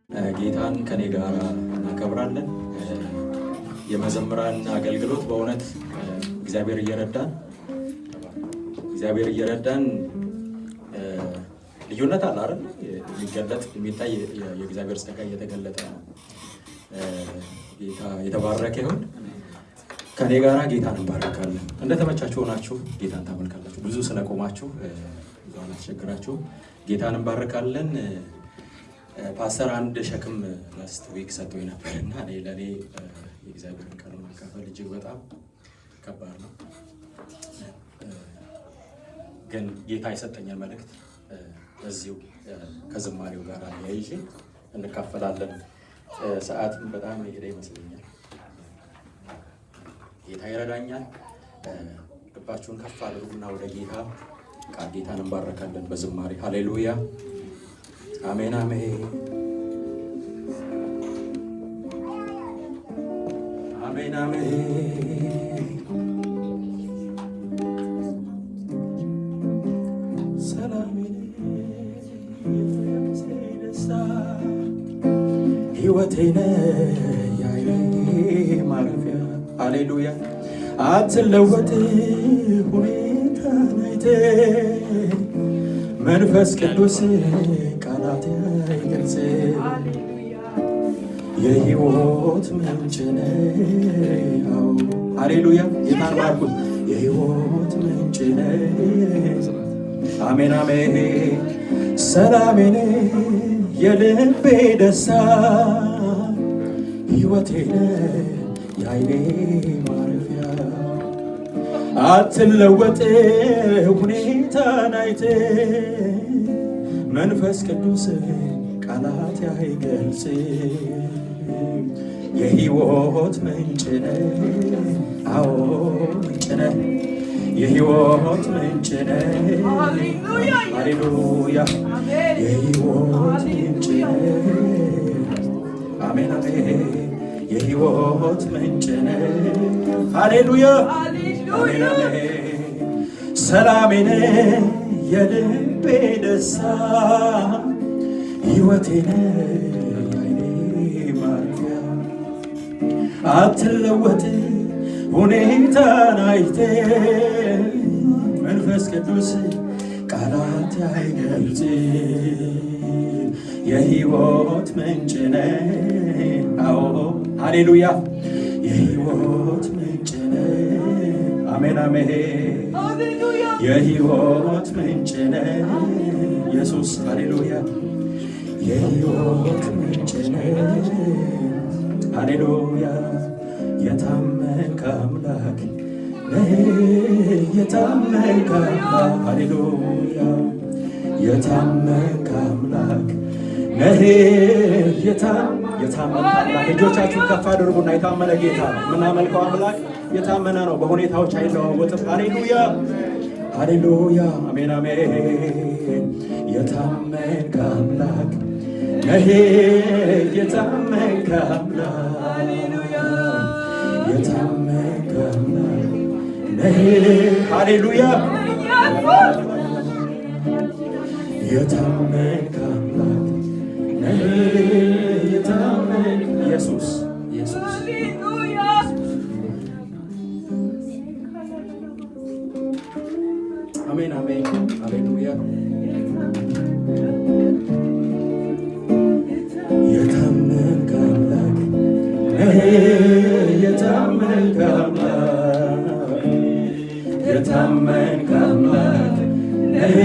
ጌታን ከኔ ጋር እናከብራለን። የመዘምራን አገልግሎት በእውነት እግዚአብሔር እየረዳን ልዩነት አለ አይደል? የሚገለጥ የሚታይ የእግዚአብሔር ጸጋ እየተገለጠ ነው። ጌታ የተባረከ ይሁን። ከኔ ጋራ ጌታን እንባረካለን። እንደተመቻችሁ ሆናችሁ ጌታን ታመልካላችሁ። ብዙ ስለቆማችሁ ብዙ አላስቸግራችሁ። ጌታን እንባረካለን። ፓስተር አንድ ሸክም ላስት ዊክ ሰጥቶኝ ነበርና ለኔ የእግዚአብሔርን ቃል ማካፈል እጅግ በጣም ከባድ ነው። ግን ጌታ የሰጠኝን መልእክት እዚሁ ከዝማሬው ጋር ያይዤ እንካፈላለን። ሰዓትም በጣም የሄደ ይመስለኛል። ጌታ ይረዳኛል። ልባችሁን ከፍ አድርጉና ወደ ጌታን እንባረካለን በዝማሬ። ሃሌሉያ አሜን አሜን አሜን አሜን። ሰላሜን ደስታ ሕይወቴን የዓይኔ ማረፊያ ሃሌሉያ። አትለወጥ ሁኔታን አይተህ መንፈስ ቅዱስ ቃላት አይገልጽ የሕይወት ምንጭ ነው። ሃሌሉያ ጌታን ባርኩት። የሕይወት ምንጭ ነው። አሜን አሜን። ሰላሜን የልቤ ደስታ ሕይወቴን የዓይኔ ማረፊያ አትለወጥ ሁኔታን አይተህ መንፈስ ቅዱስ ቃላት አይገልጽ የሕይወት ምንጭ ነህ። አዎ ምንጭ ነህ። የሕይወት ምንጭ ነህ። ሃሌሉያ የሕይወት ምንጭ ነህ። አሜን አሜን። የሕይወት ምንጭ ነህ። ሃሌሉያ አሜን አሜን። ሰላሜን የልቤ ደስታ ሕይወቴን የዓይኔ ማረፊያ አትለወጥ ሁኔታን አይተህ መንፈስ ቅዱስ ቃላት አይገልጽ የሕይወት ምንጭ ነህ። አዎ ሃሌሉያ የሕይወት ምንጭ ነህ። አሜን አሜን። የሕይወት ምንጭ ነህ ኢየሱስ ሃሌሉያ የሕይወት ምንጭ ነህ። ሃሌሉያ የታመንክ አምላክ ነህ። የታመንክ አምላክ ሃሌሉያ የታመንክ አምላክ ነህ። የታመንክ አምላክ እጆቻችሁን ከፍ አድርጉና የታመነ ጌታ ነው የምናመልከው። አምላክ የታመነ ነው፣ በሁኔታዎች አይለዋወጥም። ሃሌሉያ ሃሌሉያ አሜን አሜን። የታመንክ አምላክ ነህ። የታመንክ አምላክ የታመንክ አምላክ ነህ። ሃሌሉያ የታመንክ አምላክ ነህ። የታመንክ ኢየሱስ ኢየሱስ አሜን አሜን ሃሌሉያ የታመንክ አምላክ ነህ። የታመንክ አምላክ የታመንክ አምላክ ነህ።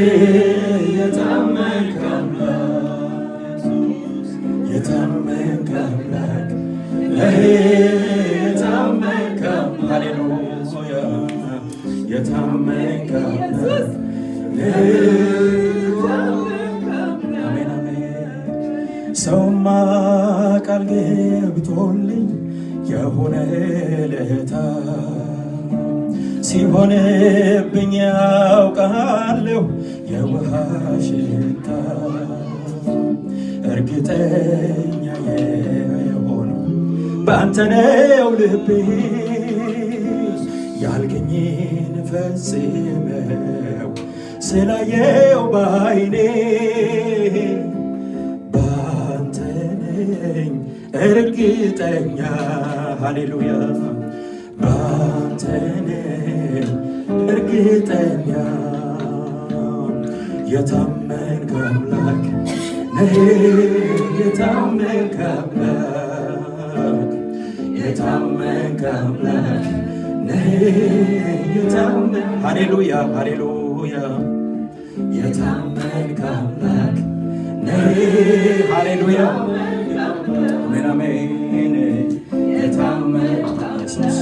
የታመንክ አምላክ የታመንክ አምላክ ነህ። የታመንክ ሃሌሉያ የታመንክ አምላክ አሜን አሜን። ሰውማ ቃል ገብቶልኝ የሆነ ለታ ሲሆንብኝ ያውቃለሁ የውሃ ሽታ እርግጠኛ የሆነው በአንተ ነው ልቤ ያልገኝን ፈጽመው ስላየው ባይኔ ባንተ ነው እርግጠኛ ሃሌሉያ ባንተ ነኝ እርግጠኛ የታመንክ አምላክ ነህ የታመንክ አምላክ የታመንክ አምላክ ነህ የታመንክ ሃሌሉያ ሃሌሉያ የታመንክ አምላክ ነህ ሃሌሉያ አሜን አሜን የታመንክ ኢየሱስ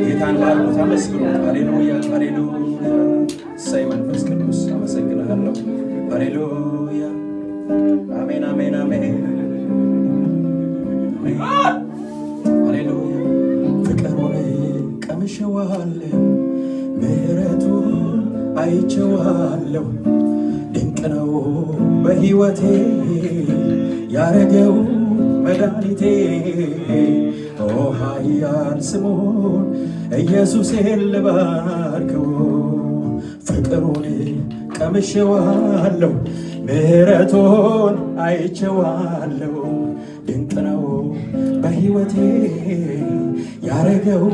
ጌታን ባርኩት አመስግኑት ሃሌሉያ ሃሌሉያ እሰይ መንፈስ ቅዱስ አመሰግናለሁ ሃሌሉያ አሜን አሜን አሜን ሃሌሉያ ፍቅሩን ቀምሼዋለሁ ምሕረቱን አይቼዋለሁ ድንቅ ነው በሕይወቴ ያረገው መድኃኒቴ ኦ ኃያል ስሙን ኢየሱሴን ልባርከው ፍቅሩን ቀምሼዋለሁ ምሕረቱን አይቼዋለሁ ድንቅ ነው በሕይወቴ ያረገው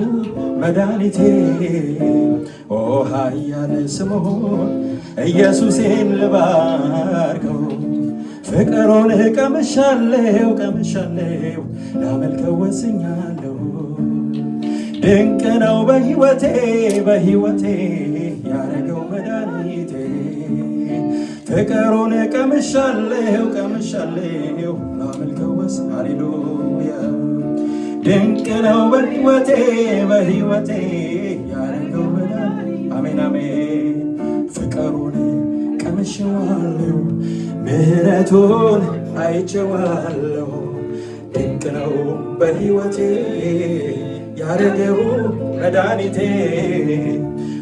መድኃኒቴ ኦ ኃያል ስሙን ኢየሱሴን ልባርከው ፍቅሩን ቀምሻለሁ ቀምሻለሁ ላመልከው ወስኛለሁ ድንቅ ነው በሕይወቴ በሕይወቴ ያረገው መድኃኒቴ ፍቅሩን ቀምሻለሁ ቀምሻለሁ ላመልከው ሃሌሉያ ድንቅ ነው በሕይወቴ በሕይወቴ ያረገው መድኃኒቴ አሜን አሜን ፍቅሩን ቀምሼዋለሁ ምሕረቱን አይቼዋለሁ ድንቅ ነው በሕይወቴ ያረገው መድኃኒቴ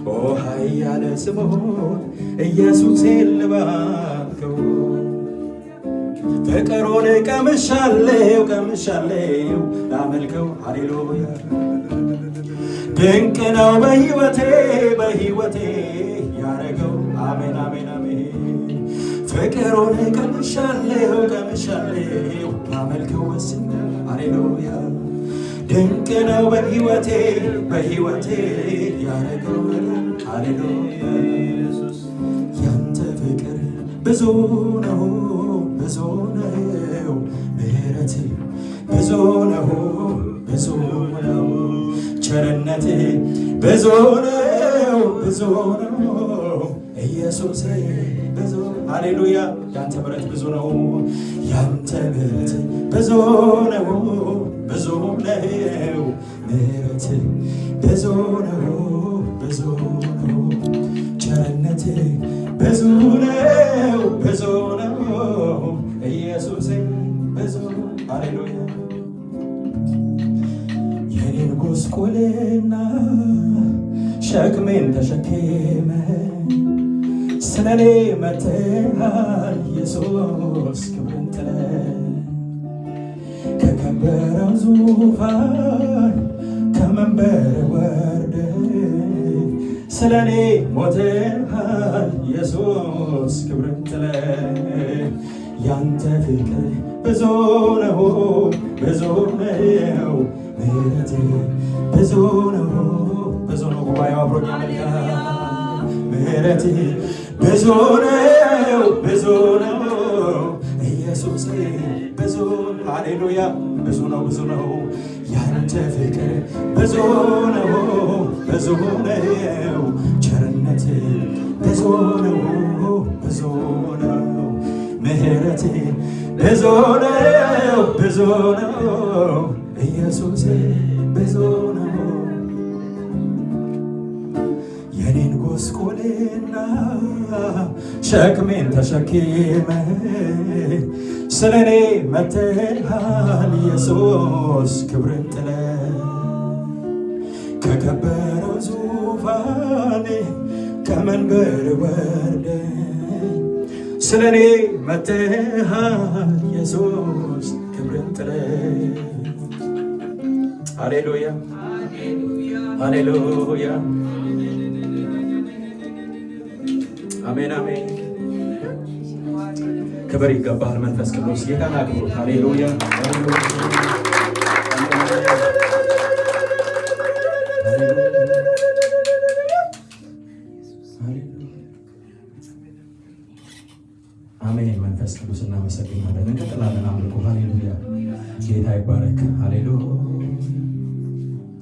ኦ ኃያል ስሙን ኢየሱሴን ልባርከው ፍቅሩን ቀምሻለሁ ቀምሻለሁ ላመልከው ሃሌሉያ ድንቅ ነው በሕይወቴ በሕይወቴ ያረገው አሜን አሜን አሜን ፍቅሩን ቀምሻለሁ ቀምሻለሁ ላመልከው ወስኛለሁ ሃሌሉያ ድንቅ ነው በሕይወቴ በሕይወቴ ያረገው ሃሌሉያ ያንተ ፍቅር ብዙ ነው ብዙ ነው ምሕረት ብዙ ነው ብዙ ነው ቸርነት ብዙ ነው ብዙ ነው ኢየሱስ ብዙ ሃሌሉያ ያንተ ምሕረት ብዙ ነው ያንተ ምሕረት ብዙ ነው ብዙ ነው ምሕረት ብዙ ነው ብዙ ነው ቸርነት ብዙ ነው ብዙ ነው ኢየሱስ ብዙ ሃሌሉያ የኔን ጉስቁልና ሸክሜን ተሸክመ ስለኔ መተሃል ኢየሱስ ክብርን ጥለህ ከከበረው ዙፋን ከመንበር ወርደህ ስለኔ ሞተሃል ኢየሱስ ክብርን ጥለህ ያንተ ፍቅር ብዙ ነው ብዙ ነው ምሕረት ብዙ ነው ብዙ ነው ጉባኤው አብሮኝ ያመልካል ምሕረት ብዙ ነው ብዙ ነው ኢየሱስ ብዙ ሃሌሉያ ብዙ ነው ያንተ ፍቅር ብዙ ነው ብዙ ነው ቸርነት ብዙ ነው ብዙ ነው ምሕረት ብዙ ነው ብዙ ነው ኢየሱስ ብዙ ነው የኔን ጉስቁልና ሸክሜን ተሸክመ ስለኔ መተሃል ኢየሱስ ክብርን ጥለህ ከከበረው ዙፋን ከመንበር ወርደህ ስለኔ መተሃል ኢየሱስ ክብርን ጥለህ ሃሌሉያ ሃሌሉያ አሜን አሜን ክብር ይገባል መንፈስ ቅዱስ። ጌታን አክብሩት። ሃሌሉያ አሜን። መንፈስ ቅዱስ እናመሰግናለን። እንቀጥላለን አምልኮ። ሃሌሉያ ጌታ ይባረክ። ሃሌሉያ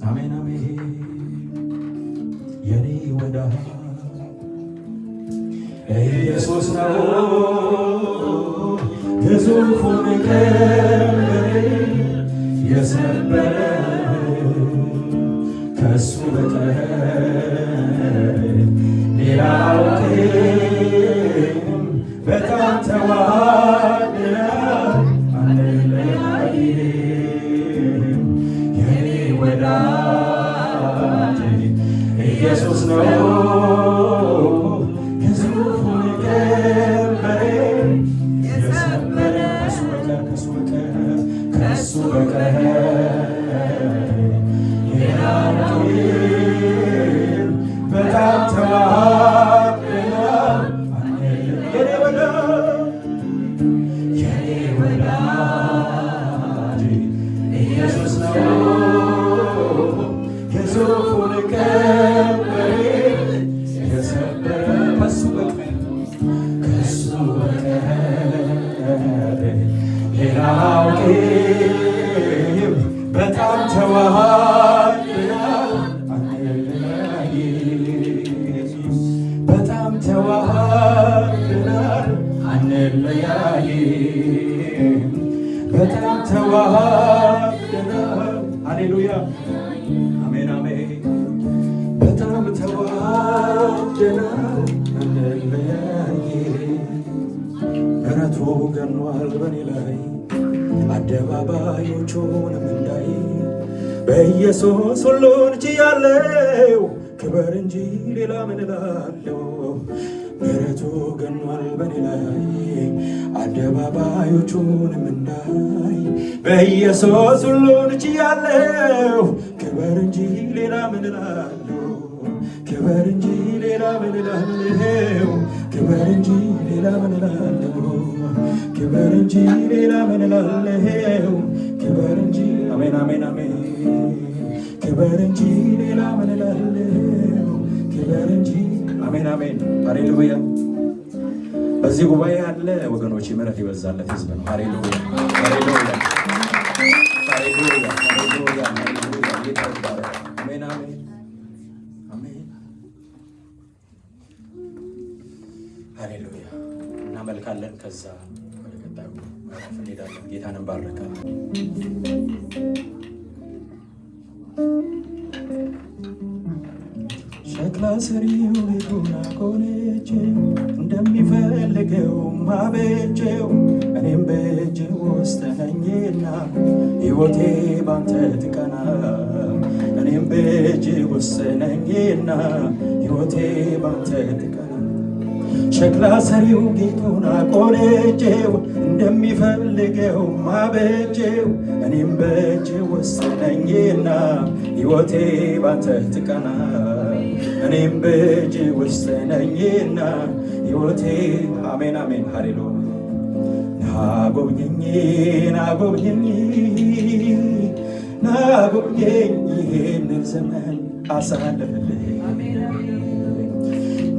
አሜን አሜን። የኔ ወዳጅ ኢየሱስ ነው ግዙፉን ቀንበር የሰበረ ከሱ በቀር ሌላ አላውቅም። በጣም ተዋህደናል አንለያይም። የኔ ወዳጅ ኢየሱስ ነው ግዙፉን ቀንበር የሰበረ ከሱ በቀር ሌላ አላውቅም። በጣም ተዋህደናል የኔ ወዳጅ ኢየሱስ ነው ግዙፉን ቀንበር የሰበረ ከሱ በቀር ሌላ አላውቅም። በጣም ተዋህደናል አንለያይም። በጣም ተዋህደናል አንለያይም። በጣም ተዋህደናል። ሃሌሉያ አሜን አሜን። በጣም ተዋህደናል አንለያይም። ምሕረቱ ገኗል በኔ ላይ አደባባዮቹንም እንዳይ በኢየሱስ ሁሉን ችያለሁ። ክበር እንጂ ሌላ ምን እላለሁ? ምሕረቱ ገኗል በኔ ላይ አደባባዮቹንም እንዳይ በኢየሱስ ሁሉን ችያለሁ። ክበር እንጂ ሌላ ምን እላለሁ? ክበር እንጂ ሌላ ምን እላለሁ? ክበር እንጂ ሌላ ምን እላለሁ? ክበር እንጂ ሌላ ምን እላለሁ? ክበር እንጂ አሜን አሜን አሜን። ክበር እንጂ ሌላ ምን እላለሁ? ክበር እንጂ አሜን አሜን። ሃሌሉያ። በዚህ ጉባኤ ያለ ወገኖች ምሕረት ይበዛለት ሕዝብ ነው። ሃሌሉያ ሃሌሉያ ሃሌሉያ ሃሌሉያ ሃሌሉያ። ጌታ ይባረክ። አሜን አሜን አሜን። ሃሌሉያ። እናመልካለን። ከዛ ወደ ቀጣዩ ምዕራፍ እንሄዳለን። ጌታን እንባርካለን። ሸክላ ሰሪው ቤቱን አቆነጨው እንደሚፈልገው ማበጀው። እኔም በእጅ ውስጥ ነኝና ሕይወቴ ባንተ ትቀና። እኔም በእጅ ውስጥ ነኝና ሕይወቴ ባንተ ትቀና። ሸክላ ሰሪው ጌጡን አቆነጨው እንደሚፈልገው ማበጀው። እኔም በእጅ ውስጥ ነኝና ሕይወቴ ባንተ ትቀና። እኔም በእጅ ውስጥ ነኝና ሕይወቴ አሜን አሜን ሃሌሉያ። ናጎብኘኝ ናጎብኘኝ ናጎብኘኝ ይህንን ዘመን አሳልፍልኝ።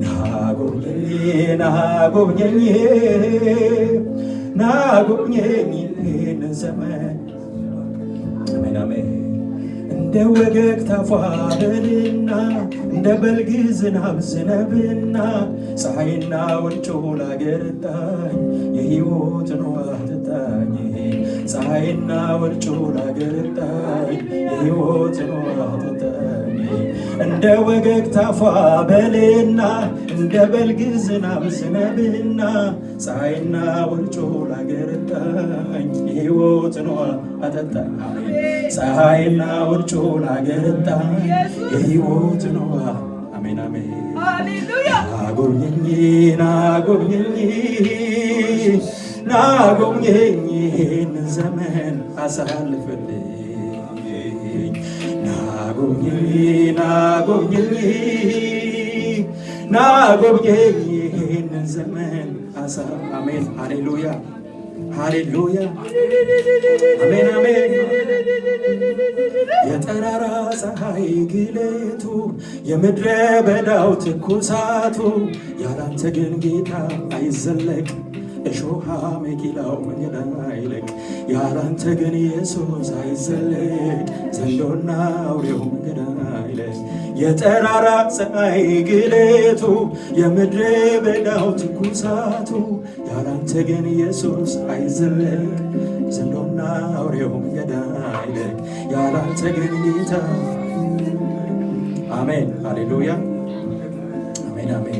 ናጎብኘኝ ናጎብኘኝ ናጎብኘኝ ይህንን ዘመን አሜን አሜን። እንደ ወገግታ ፏበልና እንደ በልግ ዝናብ ዝነብና ፀሐይና ውርጩ ላገረጣኝ የሕይወትን ውሃ ጠጣኝ። ፀሐይና ውርጩ ላገረጣኝ የሕይወትን ውሃ ጠጣኝ። እንደ ወገግታ ፏበልና እንደ በልግ ዝናብ ዝነብና ፀሐይና ውርጩ ላገረጣኝ የሕይወትን ውሃ አጠጣኝ። ፀሐይና ውርጩ ላገረጣኝ የሕይወትን ውሃ አሜን አሜን። ናጎብኘኝ ናጎብኘኝ ናጎብኘኝ ይህንን ዘመን አሳልፍልኝ። ናጎብኘኝ ናጎብኘኝ ና ጎብኘኝ ይህንን ዘመን አሜን። ሃሌሉያ ሃሌሉያ አሜን አሜን። የጠራራ ፀሐይ ግለቱ የምድረ በዳው ትኩሳቱ ያላንተ ግን ጌታ አይዘለቅ እሾሃ መኪላው መንገድ አይለቅ ያላንተ ግን ኢየሱስ አይዘለቅ ዘንዶና አውሬው መንገድ አይለቅ የጠራራ ፀሐይ ግለቱ የምድረ በዳው ትኩሳቱ ያላንተ ግን ኢየሱስ አይዘለቅ ዘንዶና አውሬው መንገድ አይለቅ ያላንተ ግን ጌታ አሜን ሃሌሉያ አሜን አሜን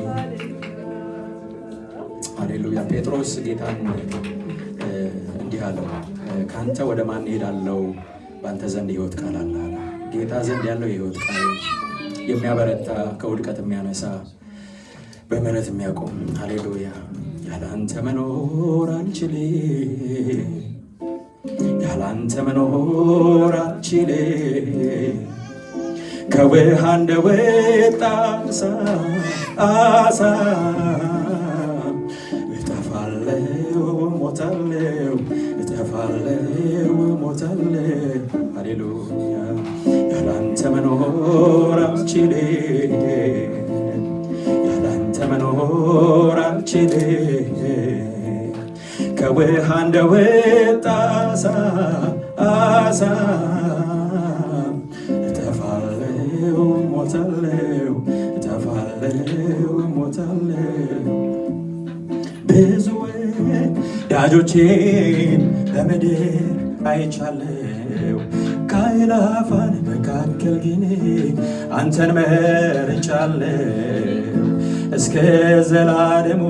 ሃሌሉያ። ጴጥሮስ ጌታን እንዲህ አለው፣ ካንተ ወደ ማን እሄዳለሁ? በአንተ ዘንድ የሕይወት ቃል አለ። ጌታ ዘንድ ያለው የሕይወት ቃል የሚያበረታ ከውድቀት የሚያነሳ በምሕረት የሚያቆም ሃሌሉያ። ያለ አንተ መኖር አልችልም፣ ያለ አንተ መኖር አልችልም። ከውሃ እንደወጣ አሳ እጠፋለሁ ሞታለሁ፣ እጠፋለሁ ሞታለሁ። ሃሌሉያ ያለ አንተ መኖር አልችልም፣ ያለ አንተ መኖር አልችልም። ከውሃ እንደወጣ አሳ እጠፋለሁ ሞታለሁ፣ እጠፋለሁ ሞታለሁ። ብዙ ወዳጆቼን በምድር አይቻለሁ፣ ከአእላፋን መካከል ግን አንተን መርጫለሁ። እስከ ዘላለሙ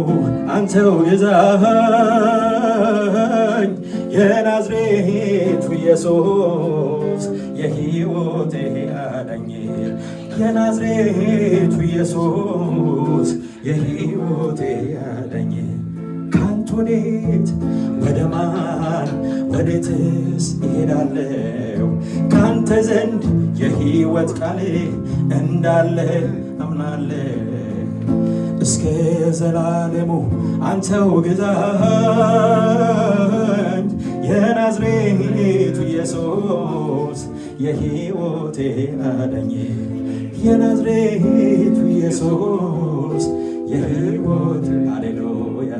አንተው ግዛኝ፣ የናዝሬቱ ኢየሱስ የሕይወቴ አዳኝ፣ የናዝሬቱ ኢየሱስ የሕይወቴ አዳኝ። ካንተ ወዴት ወደ ማን ወዴትስ እሄዳለሁ? ካንተ ዘንድ የሕይወት ቃል እንዳለ አምናለሁ። እስከ ዘላለሙ አንተው ግዛኝ፣ የናዝሬቱ ኢየሱስ የሕይወቴ አዳኝ፣ የናዝሬቱ ኢየሱስ የሕይወት ሃሌሉያ፣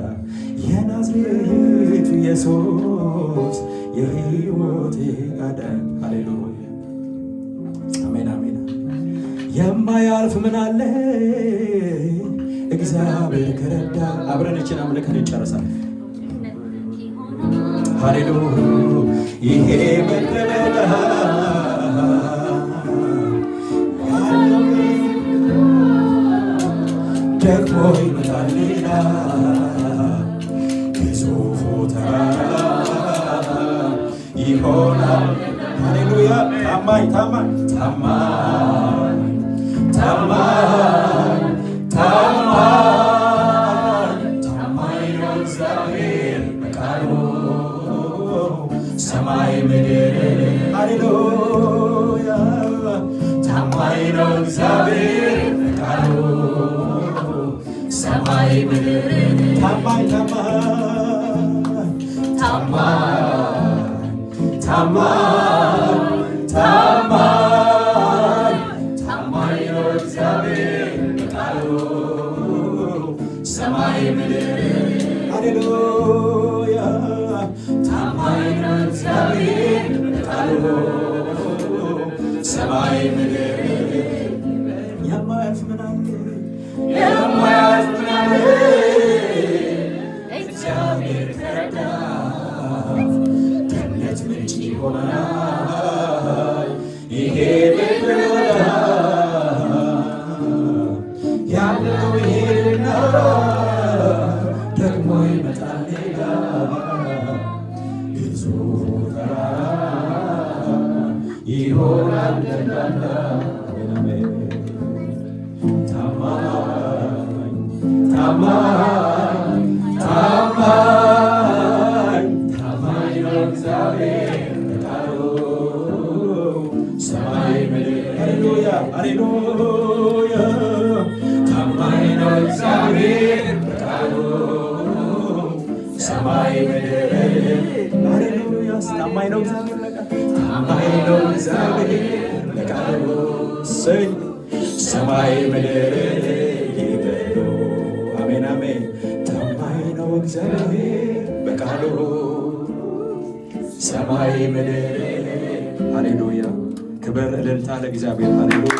የናዝሬቱ ኢየሱስ የሕይወቴ አዳኝ ሃሌሉያ አሜን አሜን። የማያልፍ ምን አለ እግዚአብሔር ከረዳ። አብረን እችን አምልከን እንጨርሳለን። ሃሌሉያ ይሄ ምድረ በዳ ደግሞ ይመጣል ሌላ ግዙፉ ተራራ ይሆናል። ሃሌሉያ ታማኝ ታማኝ ታማኝ ታማኝ ታማኝ ታማኝ ነው እግዚአብሔር በቃሉ ሰማይ ምድር ሃሌሉያ ታማኝ ነው እግዚአብሔር በቃሉ ሰማይ ምድር ታማኝ ታማኝ ታማኝ ታማኝ ታማኝ ነው እግዚአብሔር በቃሉ ሰማይ ምድር ሃሌሉያ ታማኝ ነው እግዚአብሔር በቃሉ ሰማይ ምድር የማያልፍ ምን አለ የማያልፍ ምን አለ እግዚአብሔር ከረዳ ከእምነት ምንጭ ይሆናል ይሄ ምድረ በዳ ያለው ይሄድና ደግሞ ይመጣል ሌላ ግዙፍ ተራራ ይሆናል ደጋጋ ታማኝ ሰማይ ምድር ሃሌሉያ ታማኝ ነው እግዚአብሔር ታማኝ ነው እግዚአብሔር ለቃሉ ሰማይ ምድር ይበሉ አሜን አሜን ታማኝ ነው እግዚአብሔር በቃሉ ሰማይ ምድር ሃሌሉያ ክብር እልልታ ለእግዚአብሔር ሃሌሉያ